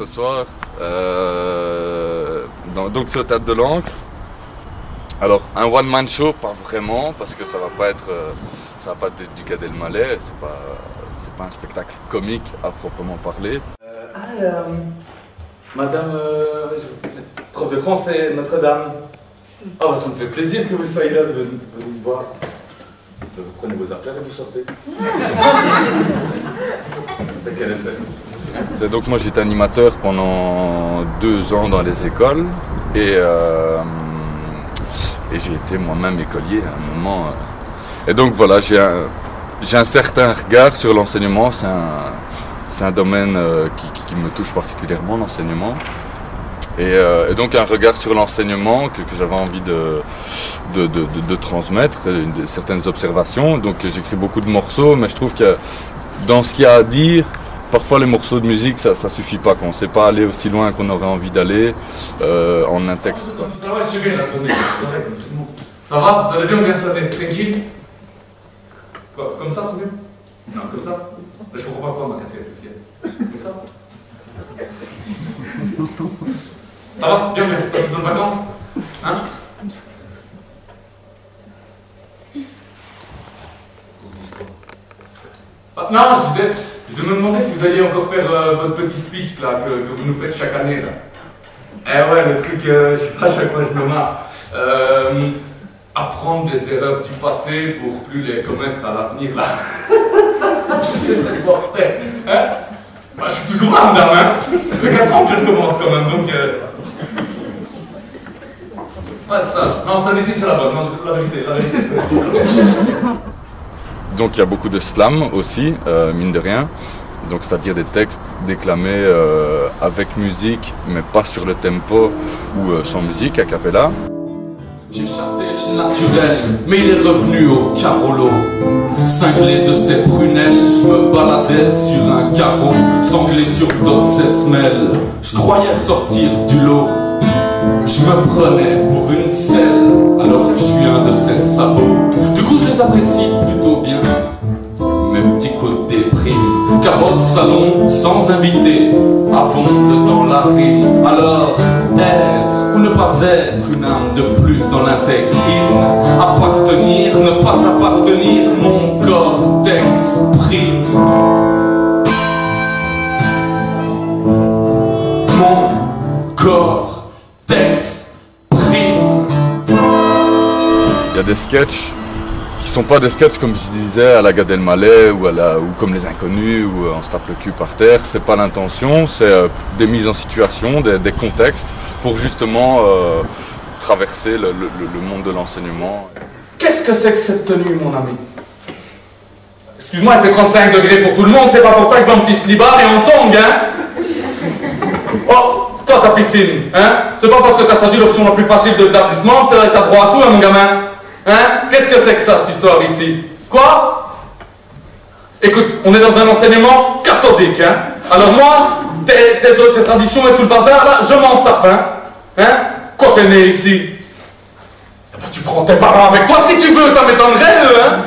soir. Donc c'est au Théâtre de l'Ancre. Alors un one-man show, pas vraiment, parce que ça va pas être du Gad Elmaleh, c'est pas un spectacle comique à proprement parler. Madame, prof de français, Notre-Dame. Ah bah ça me fait plaisir que vous soyez là de venir me voir. Vous prenez vos affaires et vous sortez. Quel effet? Donc moi j'étais animateur pendant 2 ans dans les écoles et j'ai été moi-même écolier à un moment. Et donc voilà, j'ai un certain regard sur l'enseignement, c'est un domaine qui me touche particulièrement, l'enseignement. Et donc un regard sur l'enseignement que j'avais envie de transmettre, certaines observations. Donc j'écris beaucoup de morceaux, mais je trouve que dans ce qu'il y a à dire, parfois les morceaux de musique ça suffit pas, qu'on ne sait pas aller aussi loin qu'on aurait envie d'aller en un texte. Quoi. Ouais, je suis bien là, c'est vrai, comme tout le monde. Ça va? Vous allez bien, on vient se laver, tranquille? Quoi, comme ça, c'est mieux? Non, comme ça? Je comprends pas quoi ma casquette, qu'est-ce qu'il y a? Comme ça? Ça va? Bien, vous passez de bonnes vacances? Hein? Ah, non, je me demandais si vous alliez encore faire votre petit speech là, que vous nous faites chaque année là. Eh ouais, le truc, je sais pas, chaque fois je me marre. Apprendre des erreurs du passé pour plus les commettre à l'avenir là. Hein? Bah, je suis toujours là, madame, hein? Le 4 ans que je recommence quand même, donc. Ouais, c'est ça. Non, c'est un essai sur la bonne. Non, la vérité, c'est un essai sur la bonne. Donc il y a beaucoup de slam aussi, mine de rien. Donc c'est-à-dire des textes déclamés avec musique, mais pas sur le tempo ou sans musique, a cappella. J'ai chassé le naturel, mais il est revenu au Carolo. Cinglé de ses prunelles, je me baladais sur un carreau, sanglé sur d'autres semelles. Je croyais sortir du lot. Je me prenais pour une selle, alors que je suis un de ses sabots. Du coup je les apprécie plutôt bien, mes petits coups de déprime. Cabot salon sans invité, abonde dans la rime. Alors être ou ne pas être, une âme de plus dans l'intégrine. Appartenir, ne pas appartenir, mon corps t'exprime. Mon corps t'exprime. Il y a des sketchs qui sont pas des sketchs comme je disais à la Gad Elmaleh ou comme Les Inconnus où on se tape le cul par terre. C'est pas l'intention, c'est des mises en situation, des contextes pour justement traverser le monde de l'enseignement. Qu'est-ce que c'est que cette tenue, mon ami? Excuse-moi, il fait 35 degrés pour tout le monde, c'est pas pour ça que je vais en petit slibard et en tongs, hein? Oh, toi ta piscine, hein? C'est pas parce que t'as choisi l'option la plus facile de l'établissement que t'as droit à tout, hein, mon gamin? Hein? Qu'est-ce que c'est que ça, cette histoire ici? Quoi? Écoute, on est dans un enseignement catholique, hein? Alors moi, tes traditions et tout le bazar, là, je m'en tape, hein? Hein? Quand t'es né ici? Eh ben, tu prends tes parents avec toi si tu veux, ça m'étonnerait, eux, hein?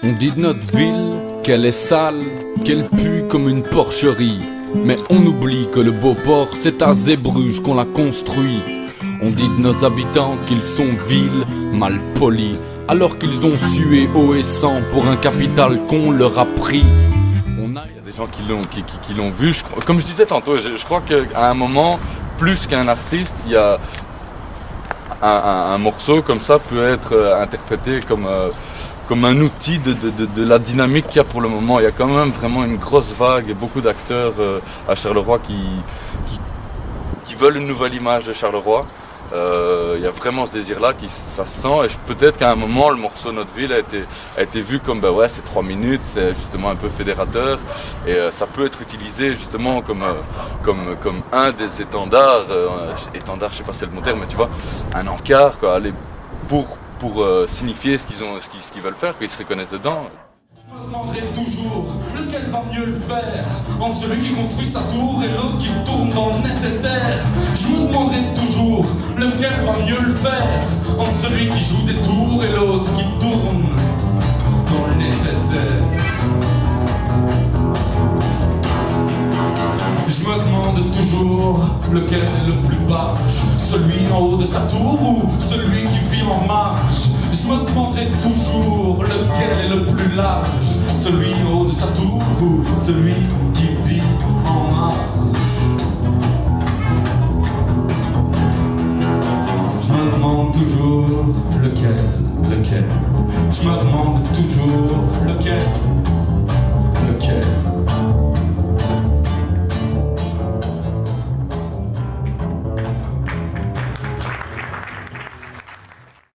On dit de notre ville qu'elle est sale, qu'elle pue comme une porcherie. Mais on oublie que le beau port, c'est à Zeebrugge qu'on l'a construit. On dit de nos habitants qu'ils sont vils, mal polis, alors qu'ils ont sué haut et sang pour un capital qu'on leur a pris. Il y a des gens qui l'ont vu, comme je disais tantôt, je crois qu'à un moment, plus qu'un artiste, il y a un morceau comme ça peut être interprété comme un outil de la dynamique qu'il y a pour le moment. Il y a quand même vraiment une grosse vague et beaucoup d'acteurs à Charleroi qui veulent une nouvelle image de Charleroi. Il y a vraiment ce désir-là, ça se sent, et peut-être qu'à un moment le morceau Notre Ville a été vu comme bah ouais, c'est 3 minutes, c'est justement un peu fédérateur, et ça peut être utilisé justement comme un des étendards, étendard je sais pas si c'est le bon terme, mais tu vois, un encart quoi, pour signifier ce qu'ils veulent faire, qu'ils se reconnaissent dedans. Je me demanderai toujours lequel va mieux le faire, entre celui qui construit sa tour et l'autre qui tourne dans le nécessaire. Je me demanderai toujours lequel va mieux le faire, entre celui qui joue des tours et l'autre qui tourne dans le nécessaire. demande toujours lequel est le plus barge, celui en haut de sa tour ou celui qui vit en marge. Je me demanderai toujours lequel est le plus large, celui en haut de sa tour ou celui qui vit en marge. Je me demande toujours lequel. Je me demande toujours lequel.